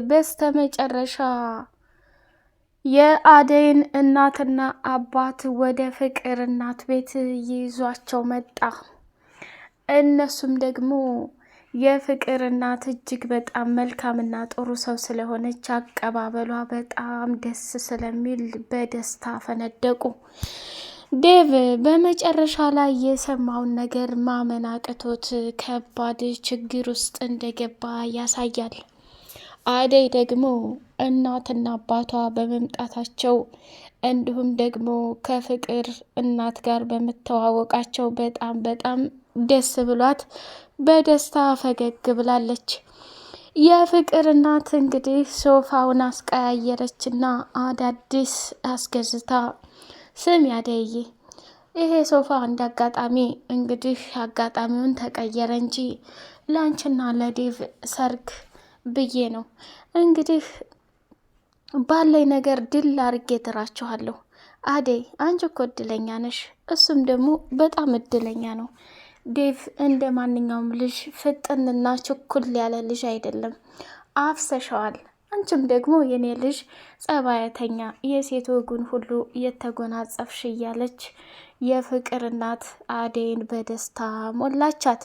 በስተመጨረሻ የአደይን እናትና አባት ወደ ፍቅር እናት ቤት ይዟቸው መጣ። እነሱም ደግሞ የፍቅር እናት እጅግ በጣም መልካምና ጥሩ ሰው ስለሆነች አቀባበሏ በጣም ደስ ስለሚል በደስታ ፈነደቁ። ዴቭ በመጨረሻ ላይ የሰማውን ነገር ማመን አቅቶት ከባድ ችግር ውስጥ እንደገባ ያሳያል። አደይ ደግሞ እናትና አባቷ በመምጣታቸው እንዲሁም ደግሞ ከፍቅር እናት ጋር በመተዋወቃቸው በጣም ደስ ብሏት በደስታ ፈገግ ብላለች። የፍቅር እናት እንግዲህ ሶፋውን አስቀያየረችና አዳዲስ አስገዝታ ስም ያደይ ይሄ ሶፋ እንደ አጋጣሚ እንግዲህ አጋጣሚውን ተቀየረ እንጂ ላንችና ለዴቭ ሰርግ ብዬ ነው እንግዲህ ባለኝ ነገር ድል አርጌ ድራችኋለሁ። አደይ አንቺ እኮ እድለኛ ነሽ፣ እሱም ደግሞ በጣም እድለኛ ነው። ዴቭ እንደ ማንኛውም ልጅ ፍጥንና ችኩል ያለ ልጅ አይደለም፣ አፍሰሸዋል። አንቺም ደግሞ የኔ ልጅ ጸባያተኛ፣ የሴት ወጉን ሁሉ የተጎናጸፍሽ እያለች የፍቅር እናት አደይን በደስታ ሞላቻት።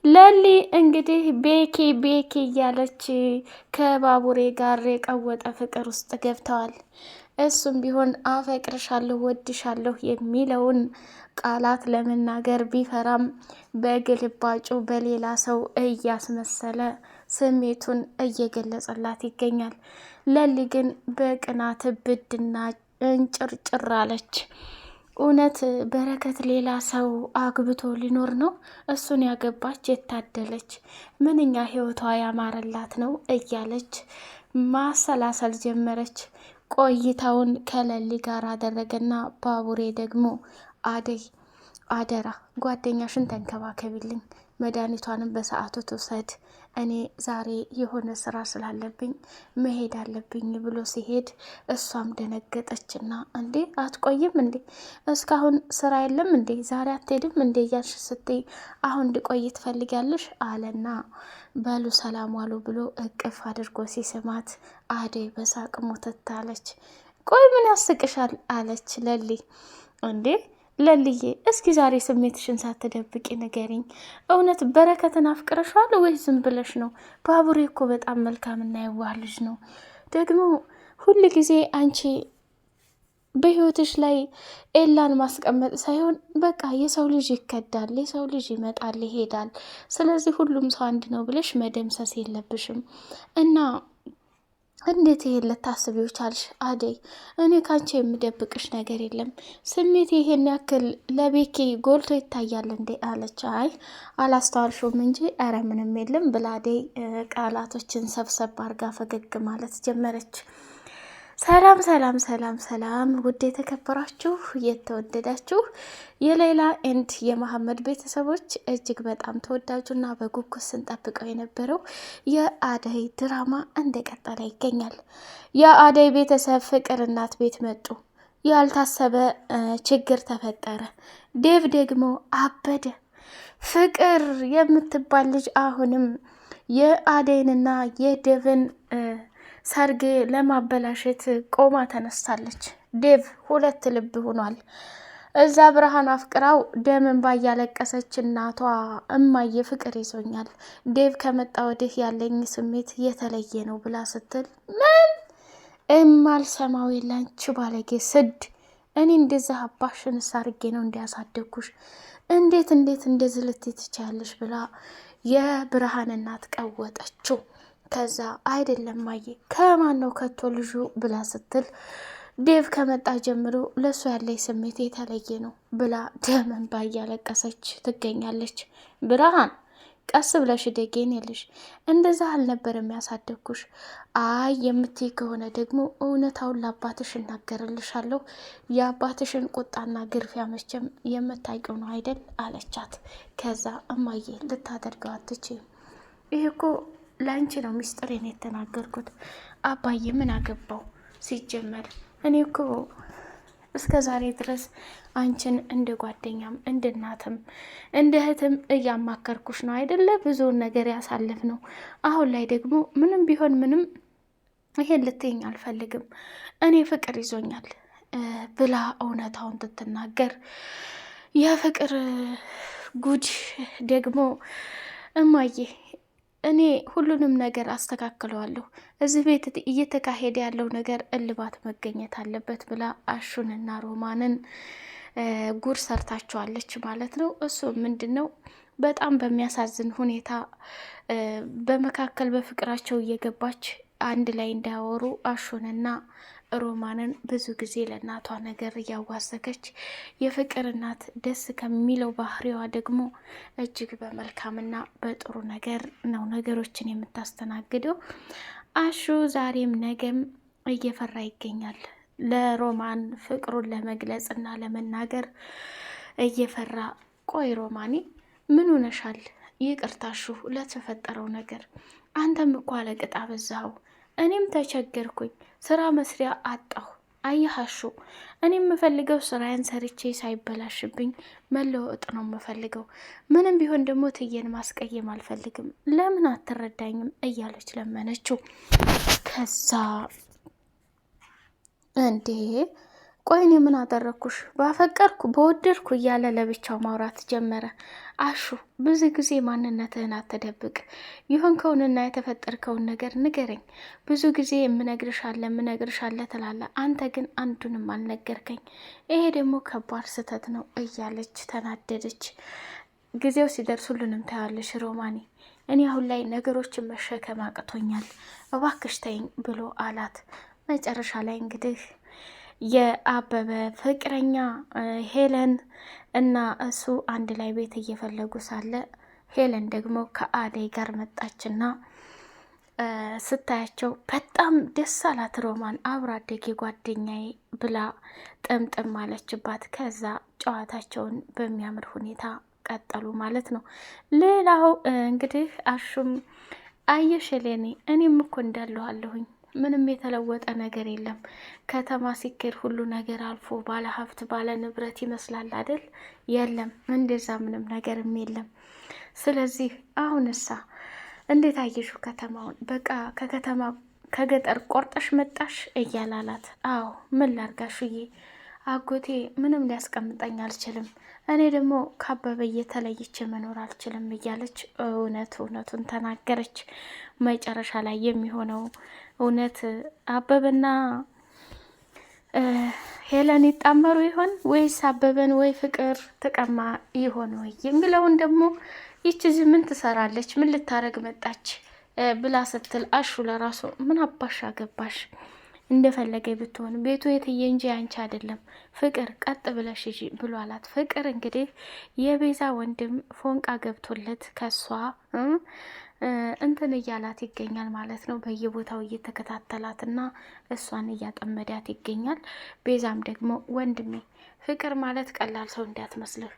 ለሊ እንግዲህ ቤኪ እያለች ከባቡሬ ጋር የቀወጠ ፍቅር ውስጥ ገብተዋል። እሱም ቢሆን አፈቅርሻለሁ፣ ወድሻለሁ የሚለውን ቃላት ለመናገር ቢፈራም በግልባጩ በሌላ ሰው እያስመሰለ ስሜቱን እየገለጸላት ይገኛል። ለሊ ግን በቅናት ብድና እንጭርጭር አለች። እውነት በረከት ሌላ ሰው አግብቶ ሊኖር ነው? እሱን ያገባች የታደለች ምንኛ ህይወቷ ያማረላት ነው እያለች ማሰላሰል ጀመረች። ቆይታውን ከለሊ ጋር አደረገና ባቡሬ ደግሞ አደይ አደራ ጓደኛሽን ተንከባከቢልኝ፣ መድኃኒቷንም በሰዓቱ ትውሰድ፣ እኔ ዛሬ የሆነ ስራ ስላለብኝ መሄድ አለብኝ ብሎ ሲሄድ እሷም ደነገጠችና እንዴ አትቆይም እንዴ? እስካሁን ስራ የለም እንዴ? ዛሬ አትሄድም እንዴ? እያልሽ ስትይ አሁን እንድቆይ ትፈልጊያለሽ አለና በሉ ሰላም ዋሉ ብሎ እቅፍ አድርጎ ሲስማት አደይ በሳቅ ሞተት አለች። ቆይ ምን ያስቅሻል አለች ለሊ። እንዴ ለልዬ እስኪ ዛሬ ስሜትሽን ሳትደብቂ ንገሪኝ፣ እውነት በረከትን አፍቅረሻል ወይ ዝም ብለሽ ነው? ባቡሬ እኮ በጣም መልካምና የዋህ ልጅ ነው። ደግሞ ሁል ጊዜ አንቺ በህይወትሽ ላይ ኤላን ማስቀመጥ ሳይሆን በቃ የሰው ልጅ ይከዳል፣ የሰው ልጅ ይመጣል ይሄዳል። ስለዚህ ሁሉም ሰው አንድ ነው ብለሽ መደምሰስ የለብሽም እና እንዴት ይሄን ልታስቢው ቻልሽ አደይ? እኔ ካንቺ የምደብቅሽ ነገር የለም። ስሜት ይሄን ያክል ለቤኪ ጎልቶ ይታያል እንዴ አለች። አይ አላስተዋልሽውም እንጂ ኧረ ምንም የለም ብላ አደይ ቃላቶችን ሰብሰብ አርጋ ፈገግ ማለት ጀመረች። ሰላም ውድ የተከበራችሁ የተወደዳችሁ የሌላ ኤንድ የመሐመድ ቤተሰቦች እጅግ በጣም ተወዳጁና በጉጉት ስንጠብቀው የነበረው የአደይ ድራማ እንደቀጠለ ይገኛል። የአደይ ቤተሰብ ፍቅር እናት ቤት መጡ። ያልታሰበ ችግር ተፈጠረ። ዴቭ ደግሞ አበደ። ፍቅር የምትባል ልጅ አሁንም የአደይንና የዴቭን ሰርግ ለማበላሸት ቆማ ተነስታለች። ዴቭ ሁለት ልብ ሆኗል። እዛ ብርሃን አፍቅራው ደምን ባያለቀሰች እናቷ እማዬ ፍቅር ይዞኛል፣ ዴቭ ከመጣ ወዲህ ያለኝ ስሜት የተለየ ነው ብላ ስትል ምን እማልሰማው የላንቺ ባለጌ ስድ፣ እኔ እንደዛ አባሽን ሳርጌ ነው እንዲያሳደግኩሽ፣ እንዴት እንደዚህ ልትይ ትችያለሽ ብላ የብርሃን እናት ቀወጠችው። ከዛ አይደለም ማየ ከማን ነው ከቶ ልጁ ብላ ስትል ዴቭ ከመጣ ጀምሮ ለሱ ያለኝ ስሜት የተለየ ነው ብላ ደም እንባ እያለቀሰች ትገኛለች። ብርሃን ቀስ ብለሽ ደጌን የልሽ እንደዛ አልነበረም ያሳደግኩሽ። አይ የምትይ ከሆነ ደግሞ እውነታውን ለአባትሽ እናገርልሻለሁ። የአባትሽን ቁጣና ግርፊያ መቼም የምታውቂው ነው አይደል አለቻት። ከዛ እማዬ ልታደርገው አትችይም፣ ይህ እኮ ለአንቺ ነው ሚስጥሬን የተናገርኩት። አባዬ ምን አገባው? ሲጀመር እኔ እኮ እስከ ዛሬ ድረስ አንቺን እንደ ጓደኛም እንደ እናትም እንደ እህትም እያማከርኩሽ ነው አይደለ? ብዙውን ነገር ያሳልፍ ነው። አሁን ላይ ደግሞ ምንም ቢሆን ምንም ይሄን ልትይኝ አልፈልግም፣ እኔ ፍቅር ይዞኛል ብላ እውነታውን ትትናገር የፍቅር ጉድ ደግሞ እማዬ እኔ ሁሉንም ነገር አስተካክለዋለሁ፣ እዚህ ቤት እየተካሄደ ያለው ነገር እልባት መገኘት አለበት ብላ አሹንና ሮማንን ጉድ ሰርታቸዋለች ማለት ነው። እሱ ምንድን ነው በጣም በሚያሳዝን ሁኔታ በመካከል በፍቅራቸው እየገባች አንድ ላይ እንዳያወሩ አሹንና ሮማንን ብዙ ጊዜ ለእናቷ ነገር እያዋሰከች የፍቅር እናት ደስ ከሚለው ባህሪዋ ደግሞ እጅግ በመልካምና በጥሩ ነገር ነው ነገሮችን የምታስተናግደው። አሹ ዛሬም ነገም እየፈራ ይገኛል። ለሮማን ፍቅሩን ለመግለጽ እና ለመናገር እየፈራ። ቆይ ሮማኔ ምን ሆነሻል? ይቅርታ አሹ ለተፈጠረው ነገር። አንተም እኮ አለቅጥ አበዛኸው። እኔም ተቸገርኩኝ፣ ስራ መስሪያ አጣሁ። አየሃሹ እኔ የምፈልገው ስራዬን ሰርቼ ሳይበላሽብኝ መለወጥ ነው የምፈልገው። ምንም ቢሆን ደግሞ ትዬን ማስቀየም አልፈልግም። ለምን አትረዳኝም? እያለች ለመነችው። ከዛ እንዴ ቆይ እኔ ምን አደረግኩሽ? ባፈቀርኩ በወደድኩ እያለ ለብቻው ማውራት ጀመረ። አሹ ብዙ ጊዜ ማንነትህን አትደብቅ፣ የሆንከውንና የተፈጠርከውን ነገር ንገረኝ። ብዙ ጊዜ የምነግርሻለ ትላለህ፣ አንተ ግን አንዱንም አልነገርከኝ። ይሄ ደግሞ ከባድ ስህተት ነው እያለች ተናደደች። ጊዜው ሲደርስ ሁሉንም ታያለሽ ሮማኔ፣ እኔ አሁን ላይ ነገሮችን መሸከም አቅቶኛል፣ እባክሽ ተይኝ ብሎ አላት። መጨረሻ ላይ እንግዲህ የአበበ ፍቅረኛ ሄለን እና እሱ አንድ ላይ ቤት እየፈለጉ ሳለ ሄለን ደግሞ ከአደይ ጋር መጣችና ስታያቸው በጣም ደስ አላት። ሮማን አብሮ አደጌ ጓደኛዬ ብላ ጥምጥም አለችባት። ከዛ ጨዋታቸውን በሚያምር ሁኔታ ቀጠሉ ማለት ነው። ሌላው እንግዲህ አሹም አየሽ ሄሌኔ፣ እኔም እኮ እንዳለኋለሁኝ ምንም የተለወጠ ነገር የለም። ከተማ ሲኬድ ሁሉ ነገር አልፎ ባለ ሀብት ባለ ንብረት ይመስላል አይደል? የለም እንደዛ ምንም ነገርም የለም። ስለዚህ አሁንሳ እንዴት አየሹ ከተማውን? በቃ ከገጠር ቆርጠሽ መጣሽ እያላላት። አዎ ምን ላርጋሹዬ፣ አጎቴ ምንም ሊያስቀምጠኝ አልችልም፣ እኔ ደግሞ ካበበ እየተለይቼ መኖር አልችልም እያለች እውነቱን ተናገረች። መጨረሻ ላይ የሚሆነው እውነት አበበና ሄለን ይጣመሩ ይሆን ወይስ አበበን ወይ ፍቅር ትቀማ ይሆን ወይ የሚለውን ደግሞ ይቺ ምን ትሰራለች፣ ምን ልታረግ መጣች ብላ ስትል አሹ ለራሱ ምን አባሽ አገባሽ፣ እንደፈለገ ብትሆን ቤቱ የትዬ እንጂ አንቺ አይደለም፣ ፍቅር ቀጥ ብለሽ ሂጂ ብሎ አላት። ፍቅር እንግዲህ የቤዛ ወንድም ፎንቃ ገብቶለት ከሷ እንትን እያላት ይገኛል ማለት ነው። በየቦታው እየተከታተላትና እሷን እያጠመዳት ይገኛል። ቤዛም ደግሞ ወንድሜ ፍቅር ማለት ቀላል ሰው እንዳትመስልህ፣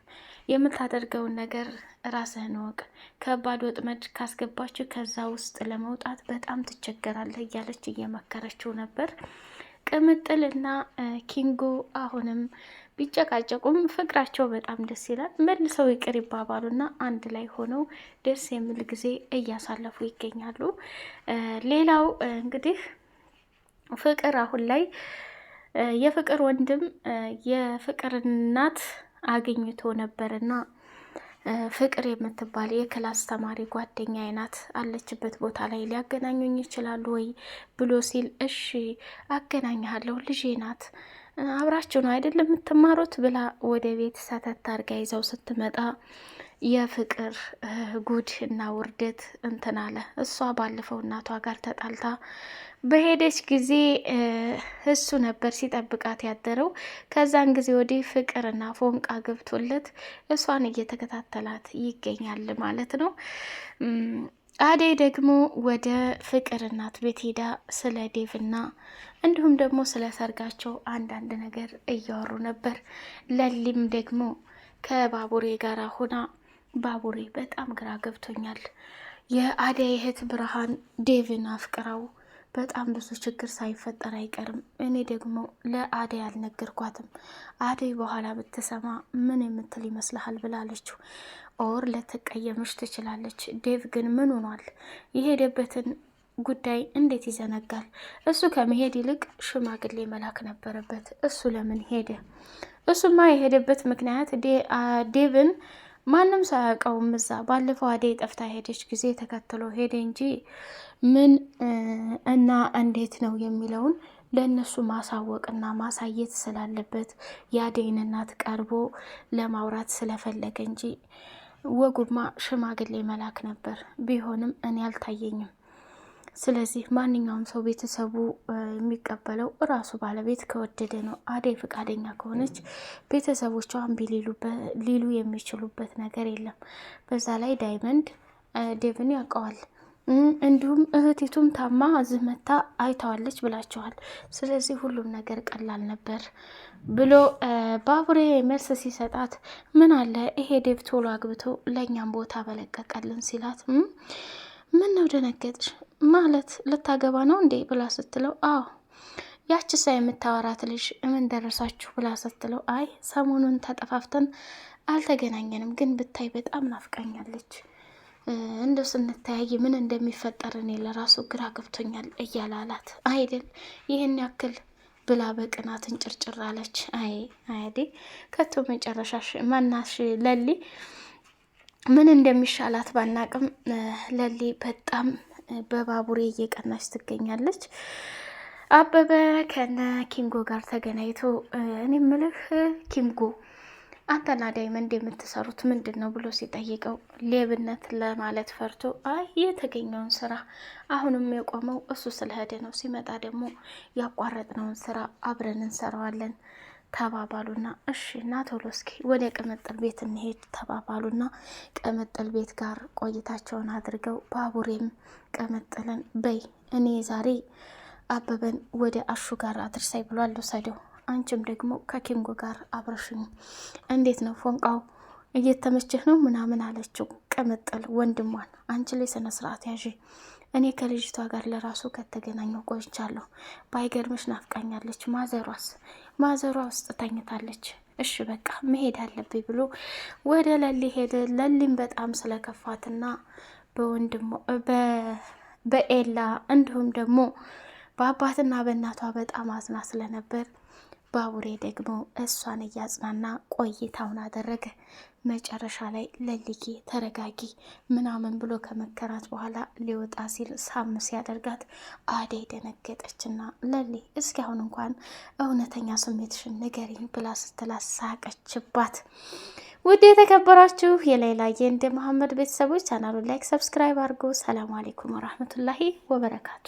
የምታደርገውን ነገር ራስህን እወቅ፣ ከባድ ወጥመድ ካስገባችሁ ከዛ ውስጥ ለመውጣት በጣም ትቸገራለህ እያለች እየመከረችው ነበር። ቅምጥልና ኪንጎ አሁንም ቢጨቃጨቁም ፍቅራቸው በጣም ደስ ይላል። መልሰው ይቅር ይባባሉና አንድ ላይ ሆነው ደስ የሚል ጊዜ እያሳለፉ ይገኛሉ። ሌላው እንግዲህ ፍቅር አሁን ላይ የፍቅር ወንድም የፍቅር እናት አግኝቶ ነበርና ፍቅር የምትባል የክላስ ተማሪ ጓደኛ አይናት አለችበት ቦታ ላይ ሊያገናኙኝ ይችላሉ ወይ ብሎ ሲል እሺ አገናኝሃለሁ፣ ልጄ ናት፣ አብራችሁ ነው አይደለም የምትማሩት ብላ ወደ ቤት ሰተት አድርጋ ይዘው ስትመጣ የፍቅር ጉድ እና ውርደት እንትን አለ። እሷ ባለፈው እናቷ ጋር ተጣልታ በሄደች ጊዜ እሱ ነበር ሲጠብቃት ያደረው። ከዛን ጊዜ ወዲህ ፍቅርና ፎንቃ ገብቶለት እሷን እየተከታተላት ይገኛል ማለት ነው። አደይ ደግሞ ወደ ፍቅር እናት ቤት ሄዳ ስለ ዴቭና እንዲሁም ደግሞ ስለ ሰርጋቸው አንዳንድ ነገር እያወሩ ነበር። ለሊም ደግሞ ከባቡሬ ጋር ሆና ባቡሬ በጣም ግራ ገብቶኛል፣ የአደይ እህት ብርሃን ዴቭን አፍቅራው በጣም ብዙ ችግር ሳይፈጠር አይቀርም። እኔ ደግሞ ለአደይ አልነገርኳትም። አደይ በኋላ ብትሰማ ምን የምትል ይመስልሃል ብላለችው። ኦር ልትቀየምሽ ትችላለች። ዴቭ ግን ምን ሆኗል? የሄደበትን ጉዳይ እንዴት ይዘነጋል? እሱ ከመሄድ ይልቅ ሽማግሌ መላክ ነበረበት። እሱ ለምን ሄደ? እሱማ የሄደበት ምክንያት ዴቭን ማንም ሳያውቀውም እዛ ባለፈው አደይ ጠፍታ ሄደች ጊዜ ተከትሎ ሄደ እንጂ ምን እና እንዴት ነው የሚለውን ለእነሱ ማሳወቅና ማሳየት ስላለበት የአደይን እናት ቀርቦ ለማውራት ስለፈለገ እንጂ ወጉማ ሽማግሌ መላክ ነበር። ቢሆንም እኔ አልታየኝም። ስለዚህ ማንኛውም ሰው ቤተሰቡ የሚቀበለው እራሱ ባለቤት ከወደደ ነው። አደይ ፈቃደኛ ከሆነች ቤተሰቦቿ እምቢ ሊሉ የሚችሉበት ነገር የለም። በዛ ላይ ዳይመንድ ዴቭን ያውቀዋል። እንዲሁም እህቲቱም ታማ እዚህ መታ አይተዋለች ብላቸዋል። ስለዚህ ሁሉም ነገር ቀላል ነበር ብሎ ባቡሬ መልስ ሲሰጣት ምን አለ ይሄ ዴቭ ቶሎ አግብቶ ለእኛም ቦታ በለቀቀልን ሲላት ምን ነው ደነገጥሽ? ማለት ልታገባ ነው እንዴ ብላ ስትለው አዎ ያቺ ሳ የምታወራት ልጅ ምን ደረሳችሁ ብላ ስትለው አይ ሰሞኑን ተጠፋፍተን አልተገናኘንም፣ ግን ብታይ በጣም ናፍቃኛለች። እንደው ስንተያይ ምን እንደሚፈጠር እኔ ለራሱ ግራ ገብቶኛል እያላላት አይደል ይህን ያክል ብላ በቅናት እንጭርጭር አለች። አይዴ ከቶ መጨረሻሽ ማናሽ ለሊ ምን እንደሚሻላት ባናቅም ለሊ በጣም በባቡሬ እየቀናች ትገኛለች። አበበ ከነ ኪንጎ ጋር ተገናኝቶ እኔ ምልህ ኪንጎ አንተና ዳይመንድ የምትሰሩት ምንድን ነው ብሎ ሲጠይቀው ሌብነት ለማለት ፈርቶ አይ የተገኘውን ስራ አሁንም የቆመው እሱ ስለሄደ ነው፣ ሲመጣ ደግሞ ያቋረጥነውን ስራ አብረን እንሰራዋለን ተባባሉና እሺ እና ቶሎ እስኪ ወደ ቅምጥል ቤት እንሄድ ተባባሉና ቅምጥል ቤት ጋር ቆይታቸውን አድርገው ባቡሬም ቅምጥልን በይ እኔ ዛሬ አበበን ወደ አሹ ጋር አድርሳይ ብሏል ወሰደው፣ አንቺም ደግሞ ከኪንጎ ጋር አብረሽኝ እንዴት ነው ፎንቃው እየተመቸህ ነው ምናምን አለችው። ቅምጥል ወንድሟን አንቺ ላይ ስነ ስርዓት ያዥ፣ እኔ ከልጅቷ ጋር ለራሱ ከተገናኘው ቆይቻለሁ፣ ባይገርምሽ ናፍቃኛለች፣ ማዘሯ ውስጥ ተኝታለች፣ እሺ በቃ መሄድ አለብኝ ብሎ ወደ ለሊ ሄደ። ለሊም በጣም ስለከፋትና በወንድሟ በኤላ እንዲሁም ደግሞ በአባትና በእናቷ በጣም አዝና ስለነበር ባቡሬ ደግሞ እሷን እያጽናና ቆይታውን አደረገ። መጨረሻ ላይ ለልዬ ተረጋጊ ምናምን ብሎ ከመከራት በኋላ ሊወጣ ሲል ሳም ሲያደርጋት አደይ ደነገጠችና ለሊ እስኪ አሁን እንኳን እውነተኛ ስሜትሽን ንገሪኝ ብላ ስትላሳቀችባት። ውድ የተከበራችሁ የሌላዬ እንደ መሐመድ ቤተሰቦች ቻናሉን ላይክ፣ ሰብስክራይብ አድርጎ ሰላም አለይኩም ወራህመቱላሂ ወበረካቱ።